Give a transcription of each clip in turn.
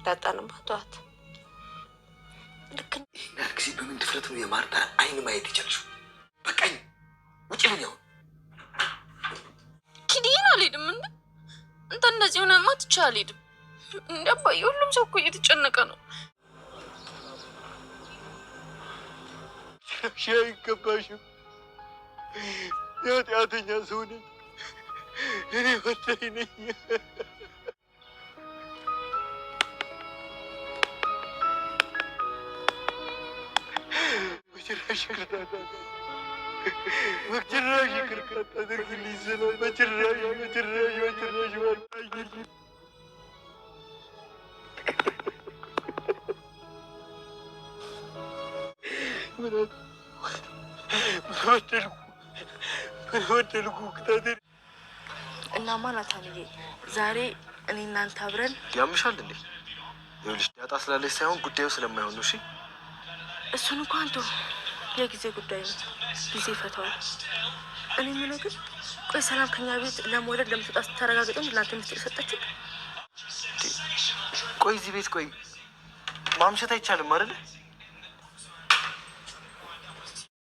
ዳጣንም አቷት ልክ ጊዜ በምን ድፍረት ነው የማርታ አይን ማየት የቻልሽው? በቃኝ ውጭ ምን ያው ኪዲን አልሄድም እንደ እንደዚህ ሆነማ ትቼ አልሄድም። እንደ አባዬ ሁሉም ሰው እኮ እየተጨነቀ ነው። ሻይ ገባሽም የኃጢአተኛ ሰው ነኝ እኔ ወዳይ ነኝ። በጭራሽ ይቅርታ አድርግልኝ ስለ በጭራሽ ምን ወደልኩ ክታደር እና ማናታንዬ ዛሬ እኔ እናንተ አብረን ያምሻል እንዴ? ይኸውልሽ ዳጣ ስላለች ሳይሆን ጉዳዩ ስለማይሆን ነው። እሺ እሱን እንኳን ተው፣ የጊዜ ጉዳይ ነው፣ ጊዜ ይፈታዋል። እኔ የምለው ግን ቆይ ሰላም ከኛ ቤት ለመውለድ ለምትወጣ ተረጋግጠን ለአንተ ምስጢር ሰጠችው? ቆይ እዚህ ቤት ቆይ ማምሸት አይቻልም አይደል?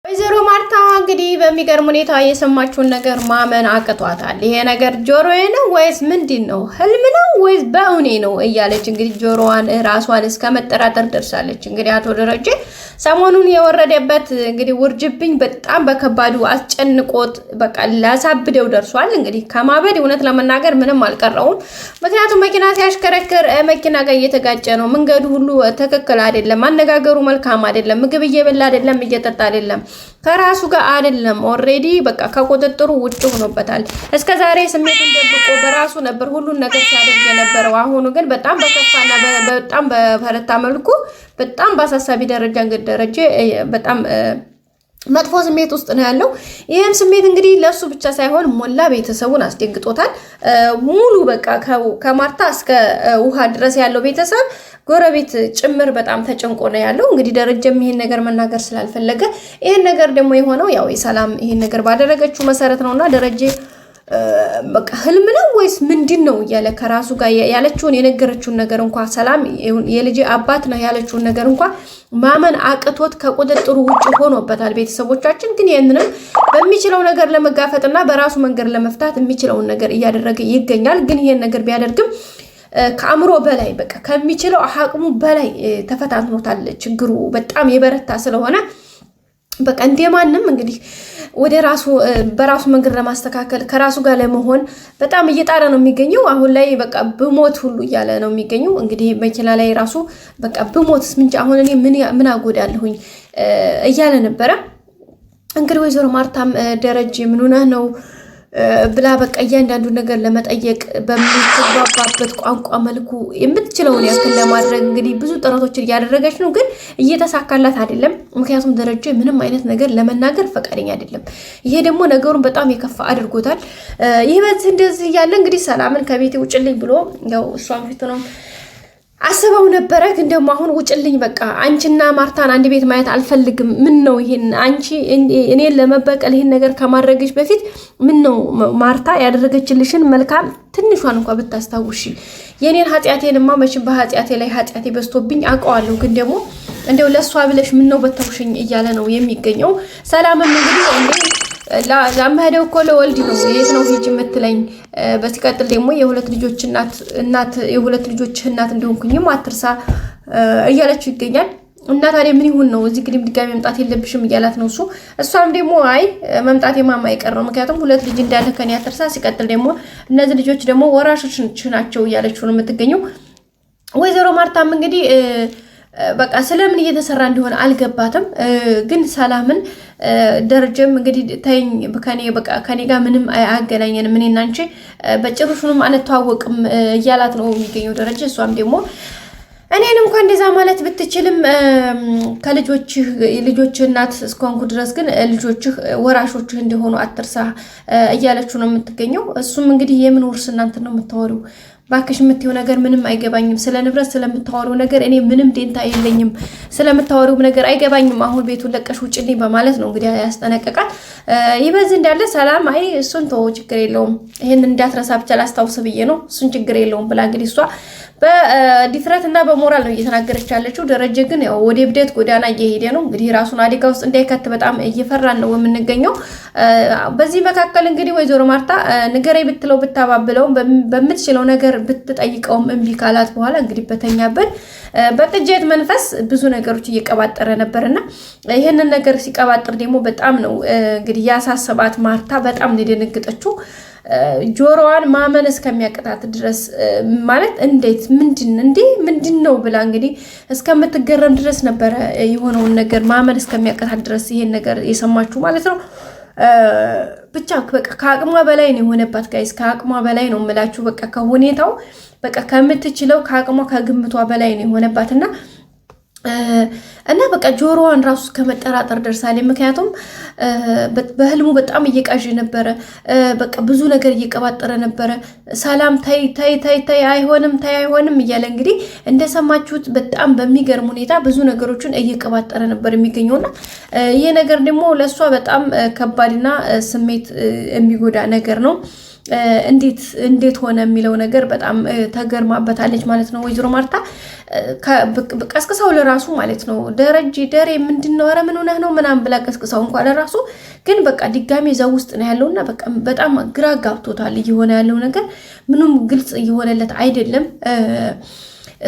ወይዘሮ ማርታ እንግዲህ በሚገርም ሁኔታ የሰማችውን ነገር ማመን አቅቷታል። ይሄ ነገር ጆሮዬ ነው ወይስ ምንድን ነው? ህልም ነው ወይስ በእውኔ ነው እያለች እንግዲህ ጆሮዋን ራሷን እስከ መጠራጠር ደርሳለች። እንግዲህ አቶ ደረጀ ሰሞኑን የወረደበት እንግዲህ ውርጅብኝ በጣም በከባዱ አስጨንቆት በቃ ላሳብደው ደርሷል። እንግዲህ ከማበድ እውነት ለመናገር ምንም አልቀረውም። ምክንያቱም መኪና ሲያሽከረክር መኪና ጋር እየተጋጨ ነው። መንገዱ ሁሉ ትክክል አይደለም። አነጋገሩ መልካም አይደለም። ምግብ እየበላ አይደለም፣ እየጠጣ አይደለም፣ ከራሱ ጋር አይደለም። ኦሬዲ በቃ ከቁጥጥሩ ውጭ ሆኖበታል። እስከዛሬ ስሜቱን ደብቆ በራሱ ነበር ሁሉን ነገር ሲያደርግ የነበረው። አሁኑ ግን በጣም በከፋና በጣም በፈረታ መልኩ በጣም በአሳሳቢ ደረጃ እንግዲህ ደረጀ በጣም መጥፎ ስሜት ውስጥ ነው ያለው። ይሄም ስሜት እንግዲህ ለሱ ብቻ ሳይሆን ሞላ ቤተሰቡን አስደንግጦታል። ሙሉ በቃ ከማርታ እስከ ውሃ ድረስ ያለው ቤተሰብ ጎረቤት ጭምር በጣም ተጨንቆ ነው ያለው። እንግዲህ ደረጀም ይሄን ነገር መናገር ስላልፈለገ ይሄን ነገር ደግሞ የሆነው ያው የሰላም ይሄን ነገር ባደረገችው መሰረት ነውና ደረጀ በቃ ህልም ነው ወይስ ምንድነው እያለ ከራሱ ጋር ያለችውን የነገረችውን ነገር እንኳን ሰላም የልጅ አባት ነው ያለችውን ነገር እንኳን ማመን አቅቶት ከቁጥጥሩ ውጭ ሆኖበታል። ቤተሰቦቻችን ግን ይሄንንም በሚችለው ነገር ለመጋፈጥና በራሱ መንገድ ለመፍታት የሚችለውን ነገር እያደረገ ይገኛል። ግን ይሄን ነገር ቢያደርግም ከአምሮ በላይ በቃ ከሚችለው አቅሙ በላይ ተፈታትኖታል። ችግሩ በጣም የበረታ ስለሆነ በቃ እንደማንም እንግዲህ ወደ ራሱ በራሱ መንገድ ለማስተካከል ከራሱ ጋር ለመሆን በጣም እየጣረ ነው የሚገኘው። አሁን ላይ በቃ ብሞት ሁሉ እያለ ነው የሚገኘው። እንግዲህ መኪና ላይ ራሱ በቃ ብሞትስ ምን አሁን እኔ ምን አጎዳለሁኝ እያለ ነበረ። እንግዲህ ወይዘሮ ማርታም ደረጀ ምን ሆነህ ነው ብላ በቃ እያንዳንዱ ነገር ለመጠየቅ በምትግባባበት ቋንቋ መልኩ የምትችለውን ያክል ለማድረግ እንግዲህ ብዙ ጥረቶችን እያደረገች ነው፣ ግን እየተሳካላት አይደለም። ምክንያቱም ደረጀ ምንም አይነት ነገር ለመናገር ፈቃደኛ አይደለም። ይሄ ደግሞ ነገሩን በጣም የከፋ አድርጎታል። ይህ በዚህ እንደዚህ እያለ እንግዲህ ሰላምን ከቤቴ ውጭልኝ ብሎ ያው እሷን ፊት ነው አስበው ነበረ። ግን ደግሞ አሁን ውጭልኝ በቃ አንቺና ማርታን አንድ ቤት ማየት አልፈልግም። ምን ነው ይሄን አንቺ እኔን ለመበቀል ይሄን ነገር ከማድረግሽ በፊት ምን ነው ማርታ ያደረገችልሽን መልካም ትንሿን እንኳን ብታስታውሺ። የኔን ኃጢአቴንማ መቼም በኃጢአቴ ላይ ኃጢአቴ በዝቶብኝ አውቀዋለሁ። ግን ደግሞ እንደው ለሷ ብለሽ ምን ነው በተውሽኝ እያለ ነው የሚገኘው። ሰላምም እንግዲህ ላምሄደው እኮ ለወልድ ነው የት ነው ሂጅ የምትለኝ? በሲቀጥል ደግሞ የሁለት ልጆች እናት የሁለት ልጆች እናት እንደሆንኩኝም አትርሳ እያለችው ይገኛል። እና ታዲያ ምን ይሁን ነው እዚህ ግድም ድጋሚ መምጣት የለብሽም እያላት ነው እሱ። እሷም ደግሞ አይ መምጣት የማማ አይቀር ነው፣ ምክንያቱም ሁለት ልጅ እንዳለ ከኔ አትርሳ፣ ሲቀጥል ደግሞ እነዚህ ልጆች ደግሞ ወራሾች ናቸው እያለችው ነው የምትገኘው። ወይዘሮ ማርታም እንግዲህ በቃ ስለምን እየተሰራ እንደሆነ አልገባትም። ግን ሰላምን ደረጀም እንግዲህ ተይኝ ከኔ ጋር ምንም አያገናኘንም፣ እኔና አንቺ በጭሩሹንም አንተዋወቅም እያላት ነው የሚገኘው ደረጀ። እሷም ደግሞ እኔን እንኳን እንደዛ ማለት ብትችልም ልጆች እናት እስከሆንኩ ድረስ ግን ልጆችህ ወራሾችህ እንደሆኑ አትርሳ እያለችው ነው የምትገኘው። እሱም እንግዲህ የምን ውርስ እናንተ ነው የምታወሪው? ባክሽ የምትይው ነገር ምንም አይገባኝም። ስለ ንብረት ስለምታወሪው ነገር እኔ ምንም ደንታ የለኝም። ስለምታወሪው ነገር አይገባኝም። አሁን ቤቱን ለቀሽ ውጭልኝ በማለት ነው እንግዲህ ያስጠነቀቃል። ይበዝ እንዳለ ሰላም አይ እሱን ተው ችግር የለውም ይሄን እንዳትረሳ ብቻ ላስታውስ ብዬ ነው እሱን ችግር የለውም ብላ እንግዲህ እሷ በዲፍረት እና በሞራል ነው እየተናገረች ያለችው። ደረጀ ግን ያው ወደ ብደት ጎዳና እየሄደ ነው እንግዲህ ራሱን አደጋ ውስጥ እንዳይከት በጣም እየፈራን ነው የምንገኘው። በዚህ መካከል እንግዲህ ወይዘሮ ማርታ ንገረኝ ብትለው ብታባብለው በምትችለው ነገር ብትጠይቀውም እምቢ ካላት በኋላ እንግዲህ በተኛበት በቅጀት መንፈስ ብዙ ነገሮች እየቀባጠረ ነበርና ይሄንን ነገር ሲቀባጥር ደግሞ በጣም ነው እንግዲህ ያሳሰባት። ማርታ በጣም ነው የደነገጠችው። ጆሮዋን ማመን እስከሚያቀጣት ድረስ ማለት እንዴት ምንድን ነው ብላ እንግዲህ እስከምትገረም ድረስ ነበረ የሆነውን ነገር ማመን እስከሚያቀጣት ድረስ ይሄን ነገር የሰማችሁ ማለት ነው። ብቻ በቃ ከአቅሟ በላይ ነው የሆነባት ጋይስ፣ ከአቅሟ በላይ ነው የምላችሁ። በቃ ከሁኔታው በቃ ከምትችለው ከአቅሟ ከግምቷ በላይ ነው የሆነባትና እና በቃ ጆሮዋን ራሱ ከመጠራጠር ደርሳለች። ምክንያቱም በህልሙ በጣም እየቃዥ ነበረ። በቃ ብዙ ነገር እየቀባጠረ ነበረ። ሰላም ታይ አይሆንም እያለ እንግዲህ እንደሰማችሁት በጣም በሚገርም ሁኔታ ብዙ ነገሮችን እየቀባጠረ ነበር የሚገኘውና ይህ ነገር ደግሞ ለእሷ በጣም ከባድና ስሜት የሚጎዳ ነገር ነው። እንዴት ሆነ የሚለው ነገር በጣም ተገርማበታለች ማለት ነው ወይዘሮ ማርታ። ቀስቅሳው ለራሱ ማለት ነው ደሬ ምንድነው ኧረ ምን ሆነህ ነው ምናምን ብላ ቀስቅሳው እንኳን ለራሱ ግን በቃ ድጋሜ እዛው ውስጥ ነው ያለውና በቃ በጣም ግራ ጋብቶታል። እየሆነ ያለው ነገር ምንም ግልጽ እየሆነለት አይደለም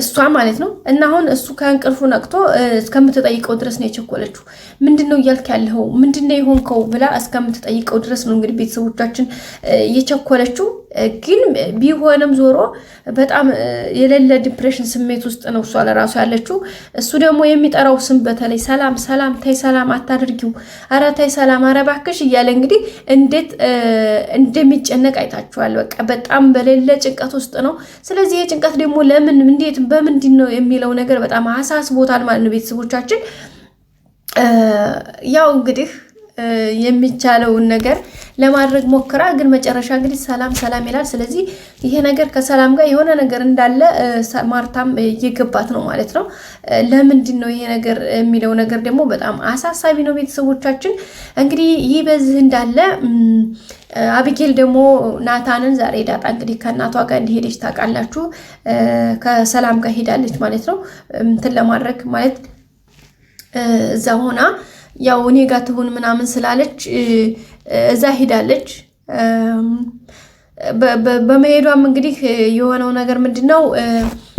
እሷ ማለት ነው። እና አሁን እሱ ከእንቅልፉ ነቅቶ እስከምትጠይቀው ድረስ ነው የቸኮለችው። ምንድነው እያልክ ያለው ምንድነው የሆንከው ብላ እስከምትጠይቀው ድረስ ነው እንግዲህ ቤተሰቦቻችን የቸኮለችው። ግን ቢሆንም ዞሮ በጣም የሌለ ዲፕሬሽን ስሜት ውስጥ ነው እሷ ለራሱ ያለችው። እሱ ደግሞ የሚጠራው ስም በተለይ ሰላም ተይ ሰላም አታድርጊው፣ ኧረ ተይ ሰላም ኧረ እባክሽ እያለ እንግዲህ እንዴት እንደሚጨነቅ አይታችኋል። በቃ በጣም በሌለ ጭንቀት ውስጥ ነው። ስለዚህ የጭንቀት ደግሞ ለምን እንዴት በምንድን ነው የሚለው ነገር በጣም አሳስቦታል ማለት ነው ቤተሰቦቻችን። ያው እንግዲህ የሚቻለውን ነገር ለማድረግ ሞክራ ግን መጨረሻ እንግዲህ ሰላም ይላል። ስለዚህ ይሄ ነገር ከሰላም ጋር የሆነ ነገር እንዳለ ማርታም እየገባት ነው ማለት ነው። ለምንድን ነው ይሄ ነገር የሚለው ነገር ደግሞ በጣም አሳሳቢ ነው ቤተሰቦቻችን። እንግዲህ ይህ በዚህ እንዳለ አቢጌል ደግሞ ናታንን ዛሬ ዳጣ እንግዲህ ከእናቷ ጋር እንዲሄደች ታውቃላችሁ። ከሰላም ጋር ሄዳለች ማለት ነው እንትን ለማድረግ ማለት እዛ ሆና ያው እኔ ጋር ትሁን ምናምን ስላለች እዛ ሄዳለች። በመሄዷም እንግዲህ የሆነው ነገር ምንድነው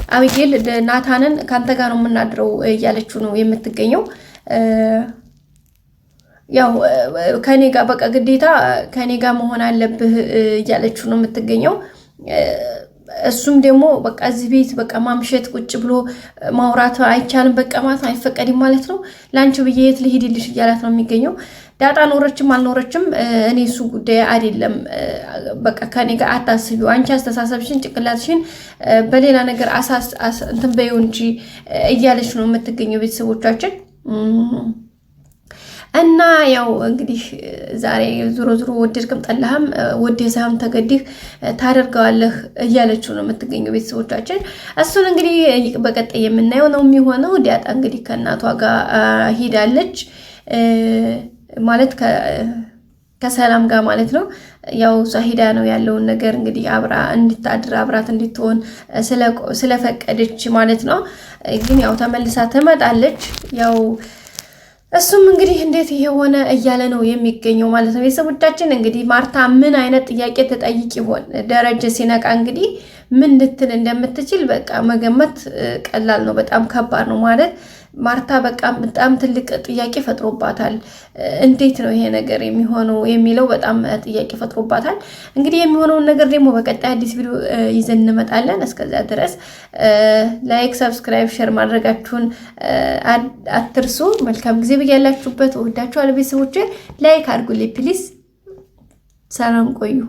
አቢጌል ናታንን ካንተ ጋር ነው የምናድረው እያለችው ነው የምትገኘው። ያው ከኔ ጋር በቃ ግዴታ ከኔ ጋር መሆን አለብህ እያለችው ነው የምትገኘው። እሱም ደግሞ በቃ እዚህ ቤት በቃ ማምሸት ቁጭ ብሎ ማውራት አይቻልም፣ በቃ ማለት አይፈቀድም ማለት ነው። ላንቺ ብዬ የት ልሄድልሽ እያላት ነው የሚገኘው። ዳጣ ኖረችም አልኖረችም እኔ እሱ ጉዳይ አይደለም፣ በቃ ከኔ ጋር አታስቢው፣ አንቺ አስተሳሰብሽን ጭንቅላትሽን በሌላ ነገር እንትን በይው እንጂ እያለች ነው የምትገኘው ቤተሰቦቻችን። እና ያው እንግዲህ ዛሬ ዙሮ ወደድክም ጠላህም ወደዛም ተገዲህ ታደርገዋለህ እያለችው ነው የምትገኘው ቤተሰቦቻችን። እሱን እንግዲህ በቀጣይ የምናየው ነው የሚሆነው። ዳጣ እንግዲህ ከእናቷ ጋር ሂዳለች ማለት ከሰላም ጋር ማለት ነው። ያው ሂዳ ነው ያለውን ነገር እንግዲህ አብራ እንድታድር አብራት እንድትሆን ስለፈቀደች ማለት ነው። ግን ያው ተመልሳ ትመጣለች። ያው እሱም እንግዲህ እንዴት ይሄ ሆነ እያለ ነው የሚገኘው ማለት ነው። ቤተሰቦቻችን እንግዲህ ማርታ ምን አይነት ጥያቄ ተጠይቅ ይሆን? ደረጀ ሲነቃ እንግዲህ ምን ልትል እንደምትችል በቃ መገመት ቀላል ነው፣ በጣም ከባድ ነው ማለት ማርታ በቃ በጣም ትልቅ ጥያቄ ፈጥሮባታል። እንዴት ነው ይሄ ነገር የሚሆነው የሚለው በጣም ጥያቄ ፈጥሮባታል። እንግዲህ የሚሆነውን ነገር ደግሞ በቀጣይ አዲስ ቪዲዮ ይዘን እንመጣለን። እስከዛ ድረስ ላይክ፣ ሰብስክራይብ፣ ሼር ማድረጋችሁን አትርሱ። መልካም ጊዜ ብያላችሁበት። ወዳችኋለሁ ቤተሰቦቼ። ላይክ አድርጉልኝ ፕሊዝ። ሰላም ቆዩ።